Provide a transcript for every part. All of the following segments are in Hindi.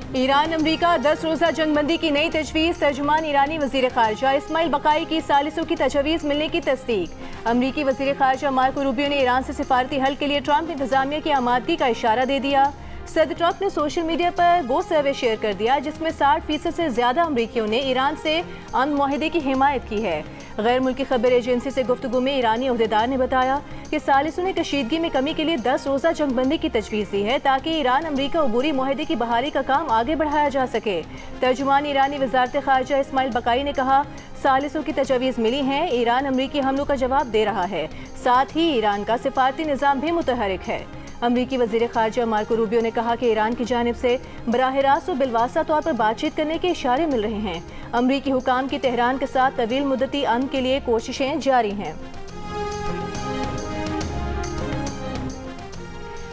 ईरान अमरीका 10 रोज़ा जंगबंदी की नई तजवीज़। तर्जुमान ईरानी वज़ीर ख़ारजा इस्माइल बकाई की सालिसों की तजवीज़ मिलने की तस्दीक। अमरीकी वज़ीर ख़ारजा मार्को रूबियो ने ईरान से सिफारती हल के लिए ट्रंप इंतज़ामिया की आमादगी का इशारा दे दिया। सदर ट्रंप ने सोशल मीडिया पर वो सर्वे शेयर कर दिया जिसमें 60% से ज़्यादा अमरीकियों ने ईरान से अमन मुआहदे की हिमायत की है। गैर मुल्की खबर एजेंसी से गुफ्तगू में ईरानी ओहदेदार ने बताया कि सालिसों ने कशीदगी में कमी के लिए 10 रोज़ा जंगबंदी की तजवीज़ दी है ताकि ईरान अमरीका अबूरी मुआहदे की बहाली का काम आगे बढ़ाया जा सके। तर्जुमान ईरानी वज़ारत ख़ारजा इस्माइल बकाई ने कहा, सालिसों की तजवीज़ मिली हैं, ईरान अमरीकी हमलों का जवाब दे रहा है, साथ ही ईरान का सिफारती निज़ाम भी मुतहरिक है। अमरीकी वज़ीर ख़ारजा मार्को रूबियो ने कहा कि ईरान की जानिब से बराह रास्त और बिलवासा तौर पर बातचीत करने के इशारे मिल रहे हैं। अमरीकी हुकाम की तेहरान के साथ तवील मुद्दती अमन के लिए कोशिशें जारी हैं।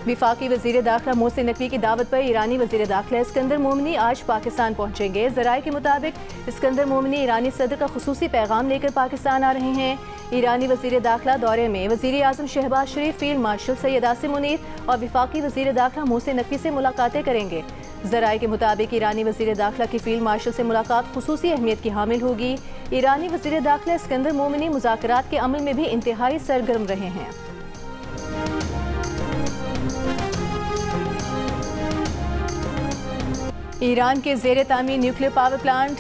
वफाकी वज़ीर दाखिला मोहसिन नकवी की दावत पर ईरानी वज़ीर दाखिला इस्कंदर मोमिनी आज पाकिस्तान पहुंचेंगे। ज़राए के मुताबिक इस्कंदर मोमिनी ईरानी सदर का खुसूसी पैगाम लेकर पाकिस्तान आ रहे हैं। ईरानी वज़ीर दाखिला दौरे में वज़ीर आज़म शहबाज शरीफ, फील्ड मार्शल सैयद आसिम मुनीर और वफाकी वज़ीर दाखिला मोहसिन नकवी से मुलाकातें करेंगे। ज़राए के मुताबिक ईरानी वज़ीर दाखिला की फील्ड मार्शल से मुलाकात खुसूसी अहमियत की हामिल होगी। ईरानी वज़ीर दाखिला इस्कंदर मोमिनी मुज़ाकरात के अमल में भी इंतहाई सरगर्म रहे हैं। ईरान के ज़ेर तामीर न्यूक्लियर पावर प्लांट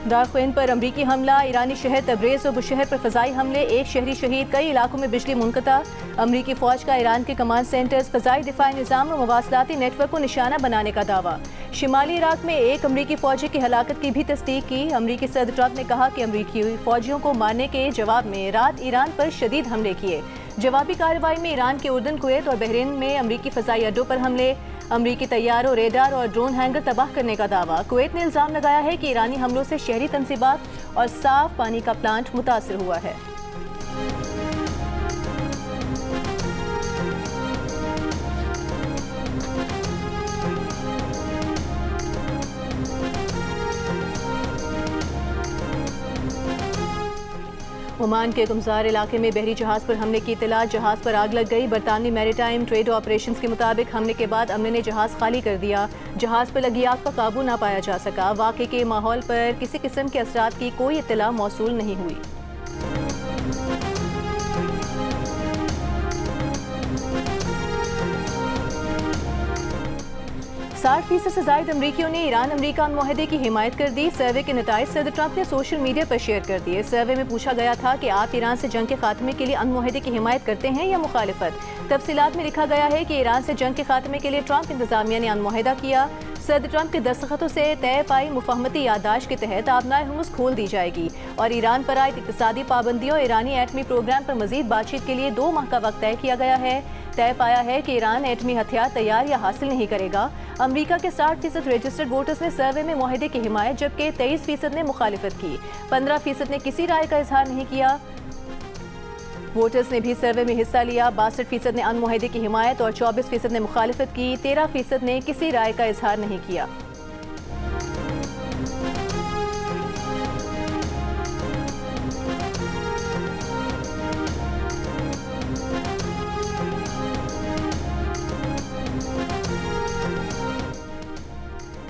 दारख्वेन पर अमरीकी हमला। ईरानी शहर तब्रेज़ और बुशहर पर फ़ज़ाई हमले, एक शहरी शहीद, कई इलाकों में बिजली मुनक़ता। अमरीकी फ़ौज का ईरान के कमांड सेंटर्स, फ़ज़ाई दिफ़ाई निज़ाम और मवासलाती नेटवर्क को निशाना बनाने का दावा। शिमाली इराक में एक अमरीकी फ़ौजी की हलाकत की भी तस्दीक की। अमरीकी सदर ट्रंप ने कहा कि अमरीकी फ़ौजियों को मारने के जवाब में रात ईरान पर शदीद हमले किए। जवाबी कार्रवाई में ईरान के उर्दन, कुवैत और बहरीन में अमरीकी फ़ज़ाई अड्डों पर हमले। अमरीकी तैयारों, रेडार और ड्रोन हैंगर तबाह करने का दावा। कुवैत ने इल्ज़ाम लगाया है कि ईरानी हमलों से शहरी तंसीबात और साफ पानी का प्लांट मुतासिर हुआ है। ओमान के गुमजार इलाके में बहरी जहाज पर हमले की इत्तला, जहाज पर आग लग गई। बरतानवी मैरीटाइम ट्रेड ऑपरेशंस के मुताबिक हमले के बाद अमले ने जहाज खाली कर दिया। जहाज पर लगी आग पर काबू ना पाया जा सका। वाक़े के माहौल पर किसी किस्म के असरात की कोई इत्तला मौसूल नहीं हुई। 60% से ज़ायद अमरीकियों ने ईरान अमरीका मुआहदे की हिमायत कर दी। सर्वे के नताइज सदर ट्रंप ने सोशल मीडिया पर शेयर कर दिए। सर्वे में पूछा गया था कि आप ईरान से जंग के खात्मे के लिए अमन मुआहदे की हिमायत करते हैं या मुखालिफत। तफसीलात में लिखा गया है कि ईरान से जंग के खात्मे के लिए ट्रंप इंतजामिया ने अमन मुआहदा किया। सदर ट्रंप के दस्तखतों से तय पाई मुफाहमती याददाश्त के तहत आबनाए हुर्मुज़ खोल दी जाएगी और ईरान पर आयद इक़्तिसादी पाबंदियों और ईरानी एटमी प्रोग्राम पर मजीद बातचीत के लिए 2 माह का वक्त तय किया गया है। तय पाया है कि ईरान एटमी हथियार तैयार या हासिल नहीं करेगा। अमरीका के 60% रजिस्टर्ड वोटर्स ने सर्वे में मुआहदे की हिमायत, जबकि 23% ने मुखालिफत की। 15% ने किसी राय का इजहार नहीं किया। वोटर्स ने भी सर्वे में हिस्सा लिया। 62% ने अमन मुआहदे की हिमायत और 24% ने मुखालिफत की। 13% ने किसी राय का इजहार नहीं किया।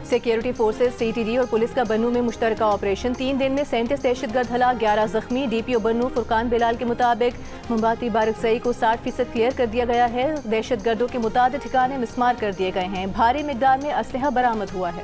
सिक्योरिटी फोर्सेज, CTD और पुलिस का बन्नू में मुश्तरका ऑपरेशन। 3 दिन में 37 दहशतगर्द हलाक, 11 जख्मी। DPO बन्नू फुरकान बिलाल के मुताबिक मुंबाती बारकसई को 60% क्लियर कर दिया गया है। दहशतगर्दों के मुताबिक ठिकाने मिसमार कर दिए गए हैं। भारी मिकदार में असलहा बरामद हुआ है।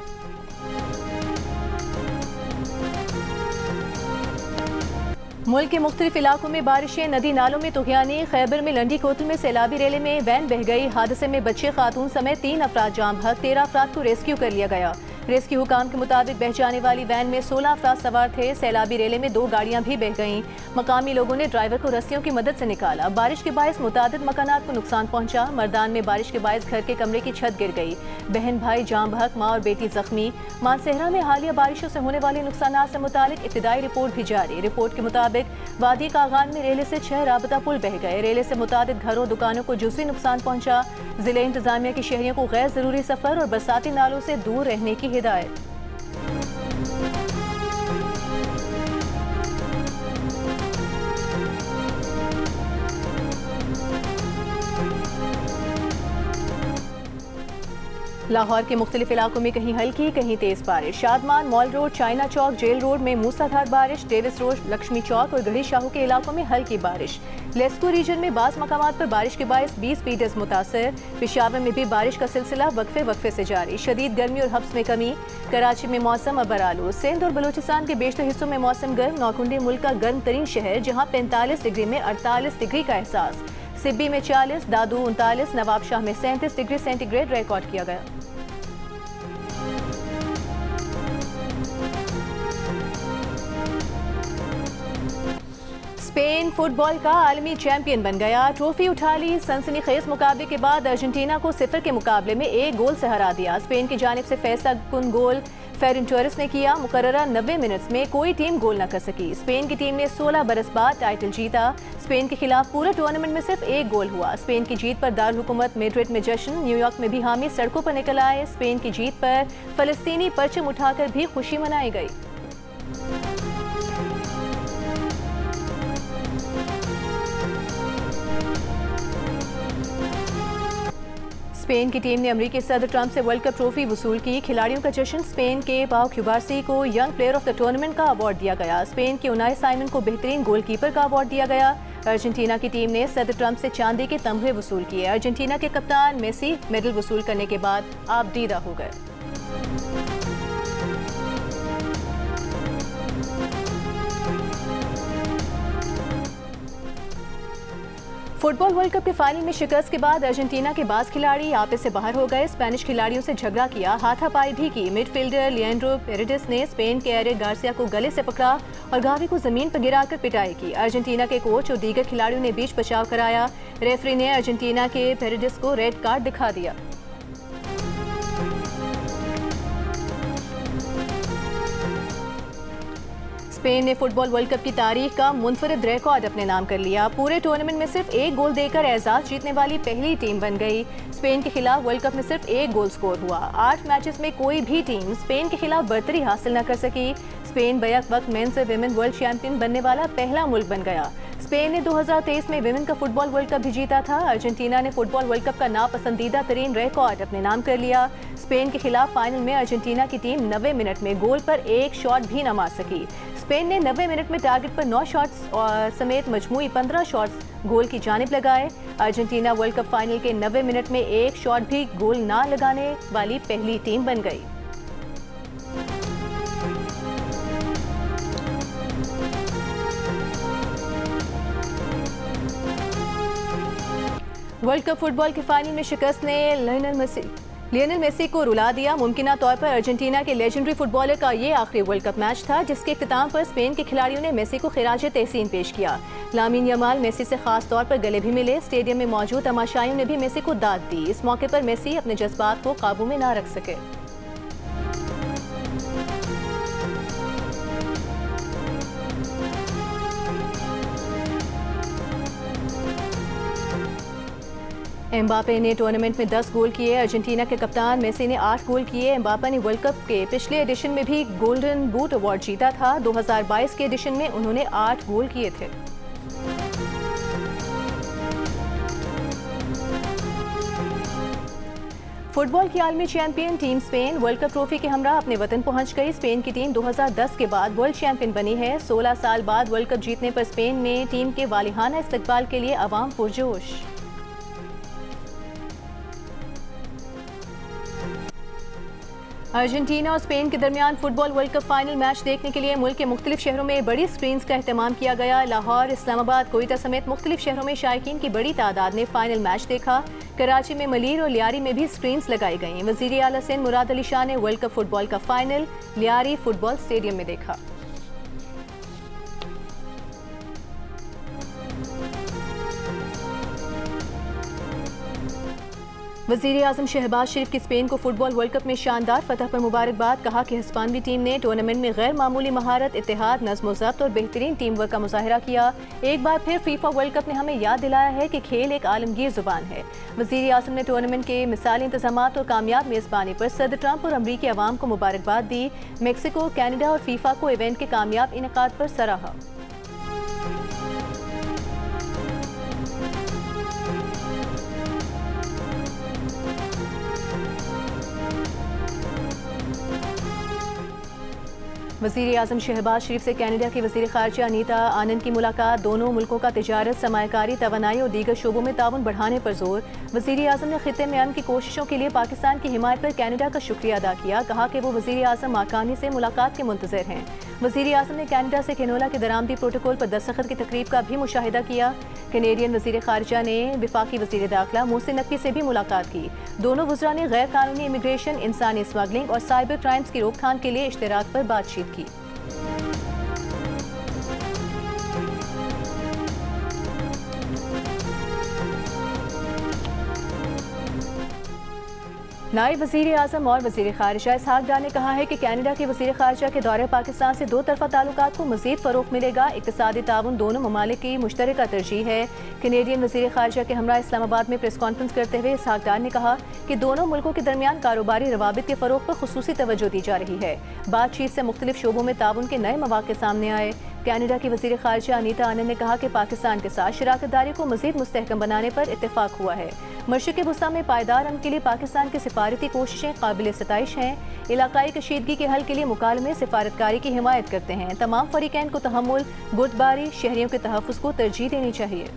मुल्क के मुख्तलिफ इलाकों में बारिशें, नदी नालों में तुग़यानी। खैबर में लंडी कोतल में सैलाबी रैली में वैन बह गई। हादसे में बच्चे, खातून समेत 3 अफराद जाम बहक। 13 अफराद को रेस्क्यू कर लिया गया। रेस्क्यू हुकाम के मुताबिक बह जाने वाली वैन में 16 अफराद सवार थे। सैलाबी रैली में 2 गाड़ियां भी बह गईं। मकामी लोगों ने ड्राइवर को रस्सियों की मदद से निकाला। बारिश के बायस मुतादिद मकानात को नुकसान पहुंचा। मर्दान में बारिश के बायस घर के कमरे की छत गिर गई। बहन भाई जाम बहक, माँ और बेटी जख्मी। मानसेहरा में हालिया बारिशों से होने वाले नुकसान से मुतालिक इब्तिदाई रिपोर्ट भी जारी। रिपोर्ट के मुताबिक वादी कागान में रेले से 6 राबता पुल बह गए। रेले से मुतादिद घरों, दुकानों को जुज़वी नुकसान पहुंचा। जिले इंतजामिया की शहरियों को गैर जरूरी सफर और बरसाती नालों से दूर रहने की हिदायत। लाहौर के मुख्तलिफ इलाकों में कहीं हल्की कहीं तेज बारिश। शादमान, मॉल रोड, चाइना चौक, जेल रोड में मूसलाधार बारिश। डेविस रोड, लक्ष्मी चौक और गढ़ी शाहू के इलाकों में हल्की बारिश। लेस्को रीजन में बाज़ मकामात पर बारिश के बायस 20 फीटर्स मुतासर। पेशावर में भी बारिश का सिलसिला वक्फे से जारी। शदीद गर्मी और हब्स में कमी। कराची में मौसम अबर आलू। सिंध और बलूचिस्तान के बेशतर हिस्सों में मौसम गर्म। नौकुंडी मुल्क का गर्म तरीन शहर, जहाँ 45 डिग्री में 48 डिग्री का एहसास। सिब्बी में 40, दादू 39, नवाबशाह में 37 डिग्री सेंटीग्रेड रिकॉर्ड किया गया। स्पेन फुटबॉल का आलमी चैंपियन बन गया। ट्रॉफी उठा ली। सनसनीखेज मुकाबले के बाद अर्जेंटीना को 0 के मुकाबले में 1 गोल से हरा दिया। स्पेन की जानिब से फैसला कुन गोल फेरन टोरेस ने किया। मुकर्ररा 90 मिनट्स में कोई टीम गोल न कर सकी। स्पेन की टीम ने 16 बरस बाद टाइटल जीता। स्पेन के खिलाफ पूरे टूर्नामेंट में सिर्फ 1 गोल हुआ। स्पेन की जीत पर दारुल हुकूमत मैड्रिड में जश्न। न्यूयॉर्क में भी हामी सड़कों पर निकल आए। स्पेन की जीत पर फलस्तीनी परचम उठाकर भी खुशी मनाई गई। स्पेन की टीम ने अमेरिकी सदर ट्रंप से वर्ल्ड कप ट्रॉफी वसूल की। खिलाड़ियों का जश्न। स्पेन के पाओ क्यूबार्सी को young player of the tournament का अवार्ड दिया गया। स्पेन के उनाई साइमन को बेहतरीन गोलकीपर का अवार्ड दिया गया। अर्जेंटीना की टीम ने सदर ट्रंप से चांदी के तमगे वसूल किए। अर्जेंटीना के कप्तान मेसी मेडल वसूल करने के बाद आबदीदा हो गए। फुटबॉल वर्ल्ड कप के फाइनल में शिकस्त के बाद अर्जेंटीना के बाज खिलाड़ी आपे से बाहर हो गए। स्पेनिश खिलाड़ियों से झगड़ा किया, हाथापाई भी की। मिडफील्डर लिएंड्रो पेरेडिस ने स्पेन के एरिक गार्सिया को गले से पकड़ा और गावी को जमीन पर गिराकर पिटाई की। अर्जेंटीना के कोच और दीगर खिलाड़ियों ने बीच बचाव कराया। रेफरी ने अर्जेंटीना के पेरेडिस को रेड कार्ड दिखा दिया। स्पेन ने फुटबॉल वर्ल्ड कप की तारीख का मुनफरिद रिकॉर्ड अपने नाम कर लिया। पूरे टूर्नामेंट में सिर्फ 1 गोल देकर एजाज जीतने वाली पहली टीम बन गई। स्पेन के खिलाफ वर्ल्ड कप में सिर्फ 1 गोल स्कोर हुआ। 8 मैचेस में कोई भी टीम स्पेन के खिलाफ बर्तरी हासिल न कर सकी। स्पेन बैक वक्त मेंस और विमेन वर्ल्ड चैंपियन बनने वाला पहला मुल्क बन गया। स्पेन ने 2023 में विमेन का फुटबॉल वर्ल्ड कप भी जीता था। अर्जेंटीना ने फुटबॉल वर्ल्ड कप का नापसंदीदा तरीन रिकॉर्ड अपने नाम कर लिया। स्पेन के खिलाफ फाइनल में अर्जेंटीना की टीम 90 मिनट में गोल पर 1 शॉट भी न मार सकी। स्पेन ने 90 मिनट में टारगेट पर 9 शॉट्स समेत मजमूई 15 शॉट्स गोल की जानिब लगाए। अर्जेंटीना वर्ल्ड कप फाइनल के 90 मिनट में 1 शॉट भी गोल ना लगाने वाली पहली टीम बन गई। वर्ल्ड कप फुटबॉल के फाइनल में शिकस्त ने लियोनेल मेसी को रुला दिया। मुमकिना तौर पर अर्जेंटीना के लेजेंडरी फुटबॉलर का ये आखिरी वर्ल्ड कप मैच था, जिसके इख्तिताम पर स्पेन के खिलाड़ियों ने मेसी को खिराज तहसीन पेश किया। लामिन यमाल मेसी से खास तौर पर गले भी मिले। स्टेडियम में मौजूद तमाशाइयों ने भी मेसी को दाद दी। इस मौके पर मेसी अपने जज्बात को काबू में ना रख सके। एम्बापे ने टूर्नामेंट में 10 गोल किए। अर्जेंटीना के कप्तान मेसी ने 8 गोल किए। एम्बापे ने वर्ल्ड कप के पिछले एडिशन में भी गोल्डन बूट अवार्ड जीता था। 2022 के एडिशन में उन्होंने 8 गोल किए थे। फुटबॉल की आलमी champion team Spain world cup trophy के हमरा अपने वतन पहुंच गई। स्पेन की टीम 2010 के बाद वर्ल्ड चैंपियन बनी है। 16 साल बाद वर्ल्ड कप जीतने पर स्पेन में टीम के वालिहाना इस्तकबाल के लिए अवाम पुरजोश। अर्जेंटीना और स्पेन के दरमियान football world cup final match देखने के लिए मुल्क के मुख्तलिफ शहरों में बड़ी स्क्रीन्स का एहतमाम किया गया। लाहौर, इस्लामाबाद, कोयटा समेत मुख्तलिफ शहरों में शायकीन की बड़ी तादाद ने फाइनल मैच देखा। कराची में मलीर और लियारी में भी स्क्रीन्स लगाई गईं। वज़ीर आला सिंध मुराद अली शाह ने वर्ल्ड कप फुटबॉल का फाइनल लियारी फुटबॉल स्टेडियम में देखा। वज़ीर आज़म शहबाज शरीफ की स्पेन को फुटबॉल वर्ल्ड कप में शानदार फतह पर मुबारकबाद। कहा कि हिस्पानवी टीम ने टूर्नामेंट में गैर मामूली महारत, इत्तेहाद, नज़्म ज़ब्त और बेहतरीन टीम वर्क का मुजाहरा किया। एक बार फिर फीफा वर्ल्ड कप ने हमें याद दिलाया है कि खेल एक आलमगीर ज़ुबान है। वज़ीर आज़म ने टूर्नामेंट के मिसाली इंतजामात और कामयाब मेज़बानी पर सदर ट्रंप और अमरीकी अवाम को मुबारकबाद दी। मेक्सिको, कैनेडा और फीफा को इवेंट के कामयाब इनेकाद पर सराहा। वज़ीर आज़म शहबाज शरीफ से कैनेडा की वज़ीर ख़ारजा अनीता आनंद की मुलाकात। दोनों मुल्कों का तिजारत, सरमायाकारी, तवानाई और दीगर शोबों में ताउन बढ़ाने पर जोर। वज़ीर आज़म ने खित्ते में अमन की कोशिशों के लिए पाकिस्तान की हिमायत पर कैनेडा का शुक्रिया अदा किया। कहा कि वो वज़ीर आज़म माकानी से मुलाकात के मुंतज़िर हैं। वज़ीर आज़म ने कैनेडा से कैनोला के दरामदी प्रोटोकॉल पर दस्तखत की तकरीब का भी मुशाहिदा किया। कैनेडियन वज़ीर ख़ारजा ने वफाकी वज़ीर दाखिला मोहसिन नकवी से भी मुलाकात की। दोनों वज़रा ने गैर कानूनी इमिग्रेशन, इंसानी स्मगलिंग और साइबर क्राइम्स की रोकथाम के लिए इश्तराक पर बातचीत की। नायब वज़ीर आज़म और वज़ीर ख़ारजा इसहाक डार ने कहा है कि कैनेडा के वज़ीर ख़ारजा के दौरे पाकिस्तान से दो तरफ़ा ताल्लुकात को मज़ीद फ़रोग़ मिलेगा। इक़्तिसादी ताउन दोनों ममालिक की मुश्तरका तरजीह है। कैनेडियन वज़ीर ख़ारजा के हमरा इस्लामाबाद में प्रेस कॉन्फ्रेंस करते हुए इसहाक डार ने कहा कि दोनों मुल्कों के दरमियान कारोबारी रवाबित के फ़रोग़ पर ख़ुसूसी तवज्जो दी जा रही है। बातचीत से मुख्तलिफ शोबों में ताउन के नए मौक़े सामने आए। कैनेडा की वज़ीर ख़ारजा अनीता आनंद ने कहा कि पाकिस्तान के साथ शराकतदारी को मज़ीद मुस्तहकम बनाने पर इत्तेफाक हुआ है। मशरिक़ वस्ता में पायदार अमन के लिए पाकिस्तान की सिफारती कोशिशें काबिल सताइश हैं। इलाकाई कशीदगी के हल के लिए मुकालमे सिफारतकारी की हिमायत करते हैं। तमाम फ़रीक़ैन को तहम्मुल, बुर्दबारी, शहरियों के तहफ़्फ़ुज़ को तरजीह देनी चाहिए।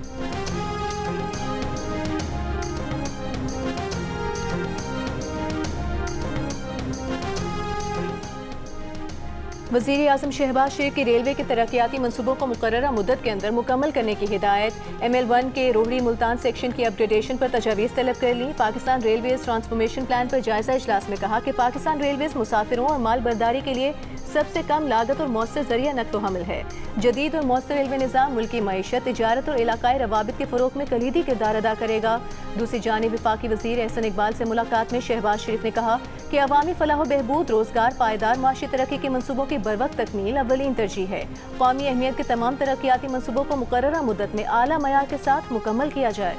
वज़ीर आज़म शहबाज शरीफ की रेलवे के तरक्याती मनसूबों को मुकर्ररा मुद्दत के अंदर मुकम्मल करने की हिदायत। ML1 के रोहड़ी मुल्तान सेक्शन की अपग्रेडेशन पर तजावीज़ तलब कर ली। पाकिस्तान रेलवेज़ ट्रांसफॉर्मेशन प्लान पर जायजा इजलास में कहा कि पाकिस्तान रेलवेज़ मुसाफिरों और माल बर्दारी के लिए सबसे कम लागत और मौसर जरिया नक्ल हमल है। जदीद और मौसर रेलवे निज़ाम मुल्की मईशत, तिजारत और इलाकाई रवाबित के फ़रोग़ में कलीदी किरदार अदा करेगा। दूसरी जानिब वफाकी वज़ीर एहसन इकबाल से मुलाकात में शहबाज शरीफ ने कहा कि अवामी फलाह व बहबूद, रोज़गार, पायदार माशी तरक्की के मनसूबों की बरवक्त तकमील अव्वलीन तरजीह है। कौमी अहमियत के तमाम तरक्याती मनसूबों को मुकर्ररा मुद्दत में आला मयार के साथ मुकम्मल किया जाए।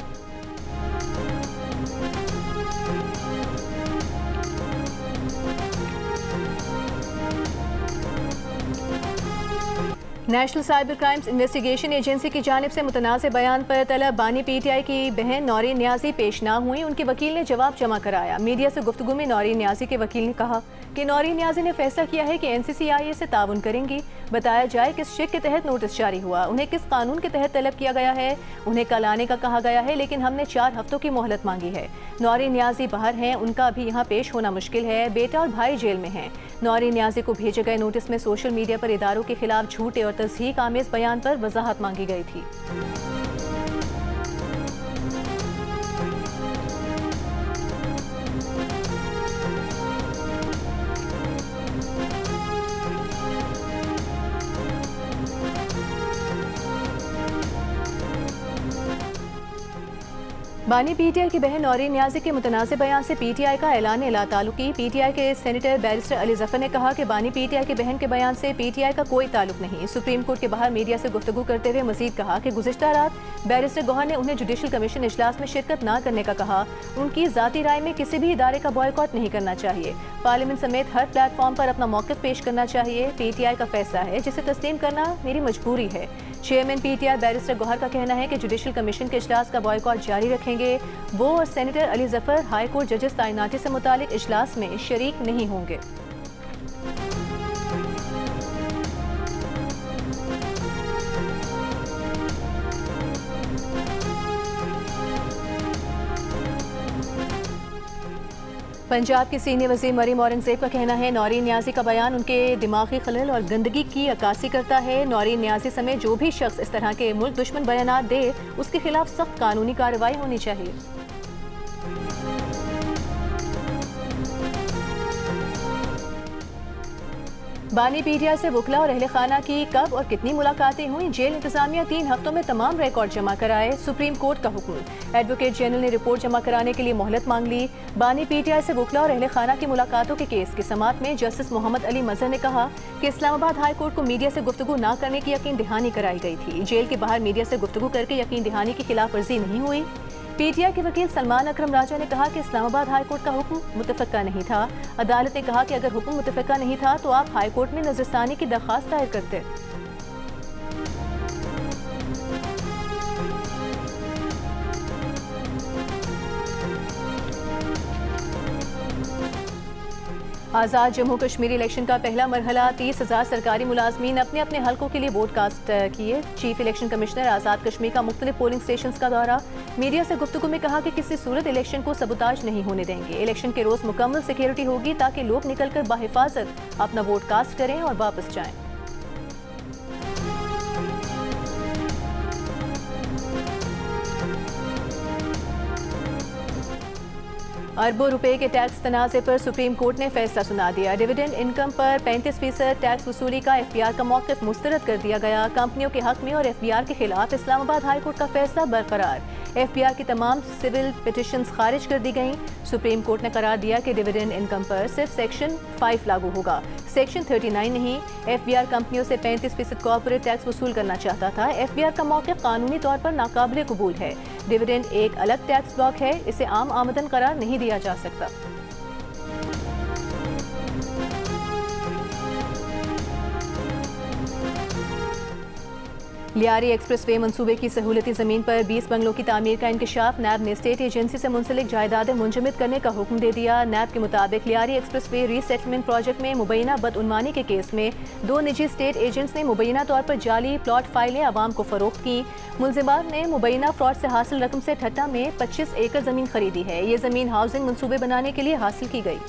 National cyber crimes investigation agency की जानिब से मुतनाज़ बयान पर तलब बानी PTI की बहन नौरीन न्याजी पेश ना हुई। उनके वकील ने जवाब जमा कराया। मीडिया से गुफ्तगू में नौरीन न्याजी के वकील ने कहा कि नौरीन न्याजी ने फैसला किया है कि NCCIA से ताउन करेंगी। बताया जाए किस शिक के तहत नोटिस जारी हुआ, उन्हें किस कानून के तहत तलब किया गया है। उन्हें कल आने का कहा गया है, लेकिन हमने 4 हफ्तों की मोहलत मांगी है। नौरीन न्याजी बाहर हैं, उनका भी यहाँ पेश होना मुश्किल है। बेटा और भाई जेल में हैं। नौरीन न्याजी को भेजे गए नोटिस में सोशल मीडिया पर इदारों के खिलाफ झूठे और तज़हीक आमेज़ बयान पर वजाहत मांगी गई थी। बानी PTI की बहन नौरीन न्याजी के मुतनाज़े बयान से PTI का ऐलान ला ताल्लुकी। PTI के सेनेटर बैरिस्टर अली जफर ने कहा कि बानी PTI की बहन के बयान से PTI का कोई ताल्लुक नहीं। सुप्रीम कोर्ट के बाहर मीडिया से गुफ्तगू करते हुए मजीद कहा कि गुज़िश्ता रात बैरिस्टर गौहर ने उन्हें जुडिशल कमीशन इजलास में शिरकत न करने का कहा। उनकी ज़ाती राय में किसी भी इदारे का बॉयकॉट नहीं करना चाहिए। पार्लियामेंट समेत हर प्लेटफॉर्म पर अपना मौक़िफ़ पेश करना चाहिए। PTI का फैसला है जिसे तस्लीम करना मेरी मजबूरी है। चेयरमैन PTI बैरिस्टर गौहर का कहना है कि जुडिशल कमीशन के इजलास का बॉयकॉट जारी रखेंगे। वो और senator Ali Zafar high court जजेस तैनाती से मुतालिक इजलास में शरीक नहीं होंगे। पंजाब की सीनियर वज़ीर मरीम औरंगज़ेब का कहना है नौरीन न्याजी का बयान उनके दिमागी खलल और गंदगी की अक्कासी करता है। नौरीन न्याजी समेत जो भी शख्स इस तरह के मुल्क दुश्मन बयानात दे, उसके खिलाफ सख्त कानूनी कार्रवाई होनी चाहिए। बानी PTI से वकला और अहले खाना की कब और कितनी मुलाकातें हुई, जेल इंतजामिया 3 हफ्तों में तमाम रिकॉर्ड जमा कराए। सुप्रीम कोर्ट का हुक्म। एडवोकेट जनरल ने रिपोर्ट जमा कराने के लिए मोहलत मांग ली। बानी PTI से वकला और अहले खाना की मुलाकातों के केस की समाअत में जस्टिस मोहम्मद अली मजहर ने कहा कि इस्लामाबाद हाई कोर्ट को मीडिया से गुफ्तगू न करने की यकीन दहानी कराई गई थी। जेल के बाहर मीडिया से गुफ्तगू करके यकीन दहानी की खिलाफ वर्जी नहीं हुई। PTI के वकील सलमान अकरम राजा ने कहा कि इस्लामाबाद हाई कोर्ट का हुक्म मुतफ़क्का नहीं था। अदालत ने कहा कि अगर हुक्म मुतफ़क्का नहीं था तो आप हाई कोर्ट में नज़रसानी की दरख्वास्त दायर करते। आज़ाद जम्मू कश्मीर इलेक्शन का पहला मरहला 30,000 सरकारी मुलाजमीन अपने अपने हलकों के लिए वोट कास्ट किए। Chief election commissioner Azad Kashmir का मुख्तलिफ पोलिंग स्टेशन का दौरा। मीडिया से गुफ्तगू में कहा कि किसी सूरत इलेक्शन को सबुताज नहीं होने देंगे। इलेक्शन के रोज मुकम्मल सिक्योरिटी होगी ताकि लोग निकलकर बाहिफाजत अपना वोट कास्ट करें और वापस जाएं। अरबों रुपए के टैक्स तनाज़े पर सुप्रीम कोर्ट ने फैसला सुना दिया। डिविडेंड इनकम पर 35% टैक्स वसूली का एफबीआर का मौक़िफ़ मुस्तरद कर दिया गया। कंपनियों के हक में और एफबीआर के खिलाफ इस्लामाबाद हाई कोर्ट का फैसला बरकरार। एफबीआर की तमाम सिविल पिटिशंस खारिज कर दी गईं। सुप्रीम कोर्ट ने करार दिया कि डिविडेंड इनकम पर सिर्फ सेक्शन 5 लागू होगा, सेक्शन 39 नहीं। एफबीआर कंपनियों से 35% कॉर्पोरेट टैक्स वसूल करना चाहता था। एफबीआर का मौक़िफ़ कानूनी तौर पर नाकाबिल कबूल है। डिविडेंड एक अलग टैक्स ब्लॉक है, इसे आम आमदन करार नहीं दिया जा सकता। लियारी एक्सप्रेसवे मंसूबे की सहूलती ज़मीन पर 20 बंगलों की तामीर का इंकशाफ। नैब ने स्टेट एजेंसी से मुंसलिक जायदादें मुंजमद करने का हुक्म दे दिया। नैब के मुताबिक लियारी एक्सप्रेसवे रीसेटलमेंट प्रोजेक्ट में मुबैना बदउनवानी के केस में 2 निजी स्टेट एजेंट्स ने मुबैना तौर पर जाली प्लॉट फाइलें आवाम को फरोख्त की। मुलजिमान ने मुबैना फ्रॉड से हासिल रकम से ठट्टा में 25 एकड़ ज़मीन खरीदी है। ये ज़मीन हाउसिंग मंसूबे बनाने के लिए हासिल की गई।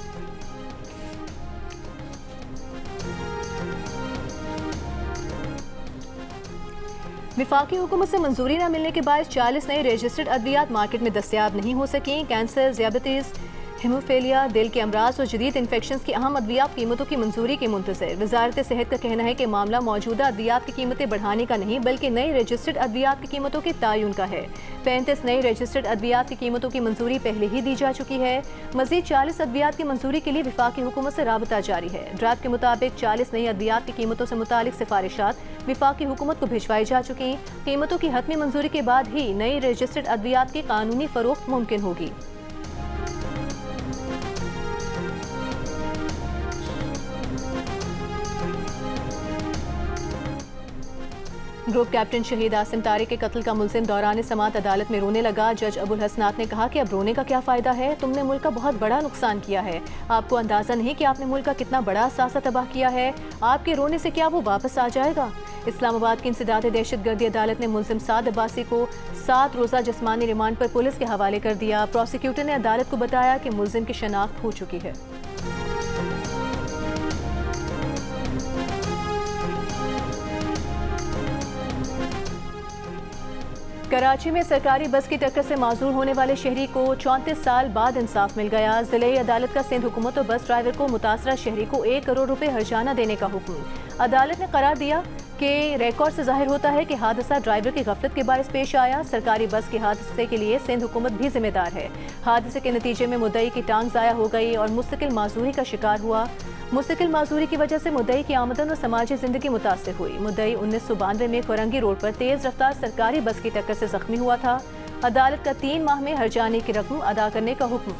विफाकी हुकूमत से मंजूरी न मिलने के बाद 40 नए रजिस्टर्ड अद्वियात मार्केट में दस्तयाब नहीं हो सकें। कैंसर, ज़ियाबतीस, हेमोफेलिया, दिल के अमराज और जदीद इन्फेक्शन की अहम अद्वियात कीमतों की मंजूरी के मुंतज़िर। वजारत सेहत का कहना है कि मामला मौजूदा अद्वियात की कीमतें बढ़ाने का नहीं बल्कि नई रजिस्टर्ड अद्वियात की कीमतों के तयन का है। 35 नई रजिस्टर्ड अद्वियात की कीमतों की मंजूरी पहले ही दी जा चुकी है। मजीद 40 अद्वियात की मंजूरी के लिए विफाकी हुकूमत से राबता जारी है। ड्राफ्ट के मुताबिक 40 नई अद्वियात की कीमतों से मुतालिक सिफारिशात विफाकी हुकूमत को भिजवाई जा चुकी। कीमतों की हतमी मंजूरी के बाद ही नई रजिस्टर्ड अद्वियात की कानूनी फरोख्त मुमकिन होगी। ग्रुप कैप्टन शहीद आसिम तारिक के कत्ल का मुल्जिम दौरान समात अदालत में रोने लगा। जज अबुल हसनात ने कहा कि अब रोने का क्या फ़ायदा है, तुमने मुल्क का बहुत बड़ा नुकसान किया है। आपको अंदाज़ा नहीं कि आपने मुल्क का कितना बड़ा असासा तबाह किया है। आपके रोने से क्या वो वापस आ जाएगा। इस्लामाबाद की इंसदाद दहशतगर्दी अदालत ने मुल्जिम साद अब्बासी को 7 रोज़ा जिस्मानी रिमांड पर पुलिस के हवाले कर दिया। प्रोसिक्यूटर ने अदालत को बताया कि मुल्जिम की शनाख्त हो चुकी है। कराची में सरकारी बस की टक्कर से माजूर होने वाले शहरी को 34 साल बाद इंसाफ मिल गया। ज़िले अदालत का सिंध हुकूमत और बस ड्राइवर को मुतासरा शहरी को 1 करोड़ रुपए हर्जाना देने का हुक्म। अदालत ने करार दिया कि रिकॉर्ड से जाहिर होता है कि हादसा ड्राइवर की गफलत के बायस पेश आया। सरकारी बस के हादसे के लिए सिंध हुकूमत भी जिम्मेदार है। हादसे के नतीजे में मुद्दई की टांग ज़ाया हो गई और मुस्तकिल माजूरी का शिकार हुआ। मुस्तकिल माजूरी की वजह से मुद्दई की आमदन और समाजी जिंदगी मुतासर हुई। मुद्दई 1992 में कोरंगी रोड पर तेज रफ्तार सरकारी बस की टक्कर से जख्मी हुआ था। अदालत का 3 माह में हर्जाने की रकम अदा करने का हुक्म।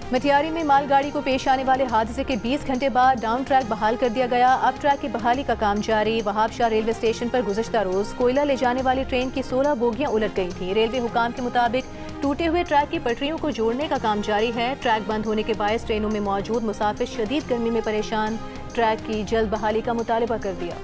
मटियारी में मालगाड़ी को पेश आने वाले हादसे के 20 घंटे बाद डाउन ट्रैक बहाल कर दिया गया। अब ट्रैक की बहाली का काम जारी। वहाब शाह रेलवे स्टेशन पर गुज़श्ता रोज कोयला ले जाने वाली ट्रेन की 16 बोगियां उलट गई थी। रेलवे हुकाम के मुताबिक टूटे हुए ट्रैक की पटरियों को जोड़ने का काम जारी है। ट्रैक बंद होने के बायस ट्रेनों में मौजूद मुसाफिर शदीद गर्मी में परेशान। ट्रैक की जल्द बहाली का मुतालबा कर दिया।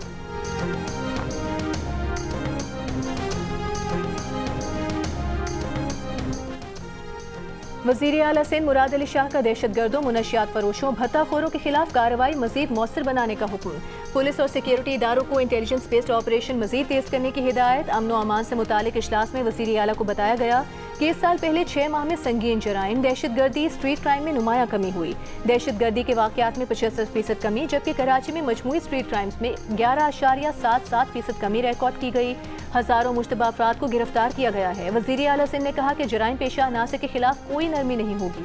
वज़ीर आला सिंध मुराद अली शाह का दहशतगर्दों, मुनशियात फरोशों, भत्ताखोरों के खिलाफ कार्रवाई मजीद मौसर बनाने का हुक्म। पुलिस और सिक्योरिटी इदारों को इंटेलिजेंस बेस्ड ऑपरेशन मजीद तेज करने की हिदायत। अमन व अमान से मुतालिक इजलास में वज़ीर आला को बताया गया कि इस साल पहले 6 माह में संगीन जराइम, दहशतगर्दी, स्ट्रीट क्राइम में नुमाया कमी हुई। दहशतगर्दी के वाक़यात में 75% कमी, जबकि कराची में मजमूई स्ट्रीट क्राइम्स में 11.77% कमी रिकॉर्ड की गई। हज़ारों मुश्तबा अफराद को गिरफ्तार किया गया है। वज़ीर आला सिंध ने कहा कि जराइम पेशा अनासर के खिलाफ कोई नरमी नहीं होगी।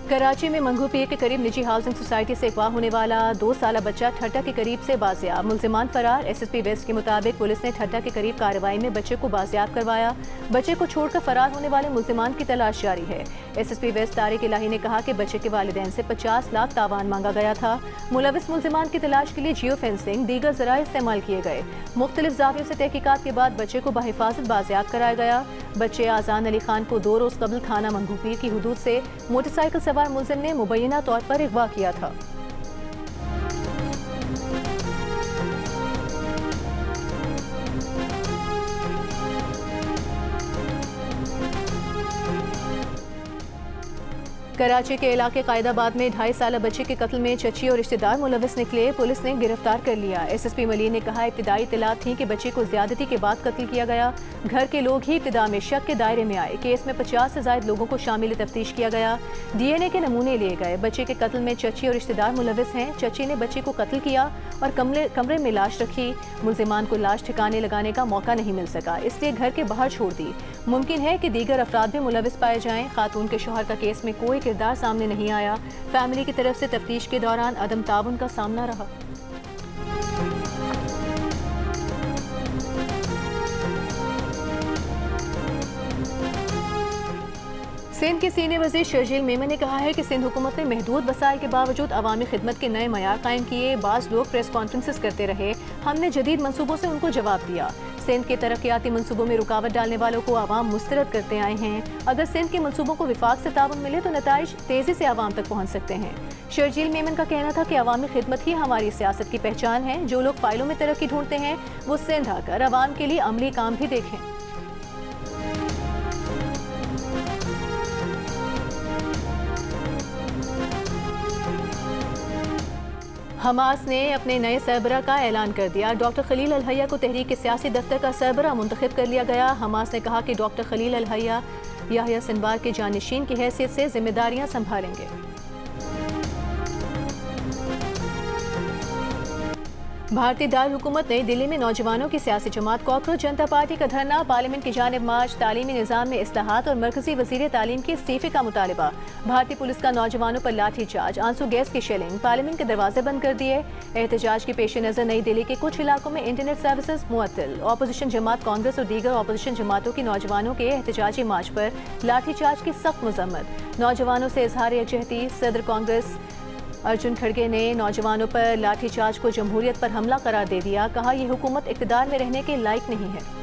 कराची में मंगू पीर के करीब निजी हाउसिंग सोसाइटी से अगवा होने वाला 2 साला बच्चा ठट्टा के करीब से बाजियाब, मुल्जिमान फरार। एसएसपी वेस्ट के मुताबिक पुलिस ने ठट्टा के करीब कार्रवाई में बच्चे को बाजियाब करवाया। बच्चे को छोड़कर फरार होने वाले मुल्जिमान की तलाश जारी है। एसएसपी वेस्ट तारिक इलाही ने कहा कि बच्चे के वालिदैन से 50 लाख तावान मांगा गया था। मुलविस मुल्जिमान की तलाश के लिए जियो फेंसिंग दीगर जरा इस्तेमाल किए गए। मुख्तलिफ जावियों से तहकीकात के बाद बच्चे को बहिफाजत बाजियाब कराया गया। बच्चे आजान अली खान को 2 रोज कबल थाना मंगू पीर की हुदूद से मोटरसाइकिल सवार मुलजिम ने मुबैना तौर पर अगवा किया था। कराची के इलाके कायदाबाद में 2.5 साला बच्चे के कत्ल में चची और रिश्तेदार मुलविस निकले। पुलिस ने गिरफ्तार कर लिया। एसएसपी मलिन ने कहा इब्तिदाई इत्तलात थी कि बच्चे को ज्यादती के बाद कत्ल किया गया। घर के लोग ही इब्तिदा में शक के दायरे में आए। केस में 50 से ज्यादा लोगों को शामिल तफ्तीश किया गया। DNA के नमूने लिए गए। बच्चे के कत्ल में चची और रिश्तेदार मुलविस हैं। चची ने बच्चे को कत्ल किया और कमरे में लाश रखी। मुल्जिमान को लाश ठिकाने लगाने का मौका नहीं मिल सका, इसलिए घर के बाहर छोड़ दी। मुमकिन है कि दीगर अफराद भी मुलविस पाए जाएं। खातून के शौहर का केस में कोई किरदार सामने नहीं आया। फैमिली की तरफ से तफ्तीश के दौरान अदम ताउन का सामना रहा। सिंध के सीनियर वज़ीर शर्जील मेमन ने कहा है कि सिंध हुकूमत ने महदूद वसाइल के बावजूद अवामी खिदमत के नए मयार कायम किए। बाज़ लोग प्रेस कॉन्फ्रेंसेस करते रहे, हमने जदीद मनसूबों से उनको जवाब दिया। सिंध के तरक्याती मनसूबों में रुकावट डालने वालों को आवाम मुस्तरद करते आए हैं। अगर सिंध के मनसूबों को विफाक से ताउन मिले तो नताइज तेजी से आवाम तक पहुँच सकते हैं। शर्जील मेमन का कहना था कि अवामी खिदमत ही हमारी सियासत की पहचान है। जो लोग फाइलों में तरक्की ढूंढते हैं वो सिंध आकर अवाम के लिए अमली काम भी देखें। हमास ने अपने नए सरबरा का ऐलान कर दिया। डॉक्टर खलील अल हैया को तहरीक के सियासी दफ्तर का सरबरा मुंतखब कर लिया गया। हमास ने कहा कि डॉक्टर खलील अल हैया याह्या सिनवार के जानशीन की हैसियत से जिम्मेदारियां संभालेंगे। भारतीय दारुल हुकूमत नई दिल्ली में नौजवानों की सियासी जमात कॉकरोच जनता पार्टी का धरना, पार्लियामेंट की जानिब मार्च, तालीमी निज़ाम में इस्लाहात और मरकजी वज़ीर तालीम के इस्तीफे का मुतालबा। भारतीय पुलिस का नौजवानों पर लाठी चार्ज, आंसू गैस की शेलिंग, पार्लियामेंट के दरवाजे बंद कर दिए। एहतजाज के पेश नज़र नई दिल्ली के कुछ इलाकों में इंटरनेट सर्विसेज मुअत्तल। अपोजिशन जमात कांग्रेस और दीगर अपोजिशन जमातों की नौजवानों के एहतजाजी मार्च पर लाठी चार्ज की सख्त मजम्मत। नौजवानों से इजहार यकजहती। सदर कांग्रेस अर्जुन खड़गे ने नौजवानों पर लाठीचार्ज को जमहूरियत पर हमला करार दे दिया। कहा यह हुकूमत इक़्तिदार में रहने के लायक नहीं है।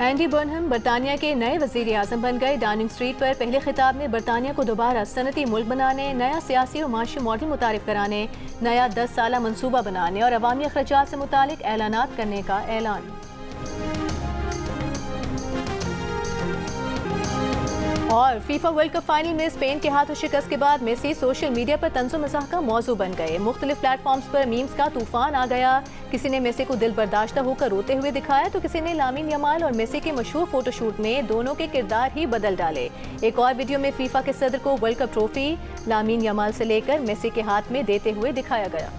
एंडी बर्नहम बरतानिया के नए वज़ीर आज़म बन गए। डाउनिंग स्ट्रीट पर पहले खिताब में बरतानिया को दोबारा सनती मुल्क बनाने, नया सियासी और माशी मॉडल मुतारिफ कराने, नया 10 साला मनसूबा बनाने और अवामी अखराजात से मुतालिक ऐलानात करने का ऐलान। और फीफा वर्ल्ड कप फाइनल में स्पेन के हाथों शिकस्त के बाद मेसी सोशल मीडिया पर तंज़ो मज़ाह का मौजू बन गए। मुख्तलिफ प्लेटफॉर्म्स पर मीम्स का तूफान आ गया। किसी ने मेसी को दिल बर्दाश्ता होकर रोते हुए दिखाया तो किसी ने लामीन यमाल और मेसी के मशहूर फोटोशूट में दोनों के किरदार ही बदल डाले। एक और वीडियो में फीफा के सदर को वर्ल्ड कप ट्रॉफी लामीन यमाल से लेकर मेसी के हाथ में देते हुए दिखाया गया।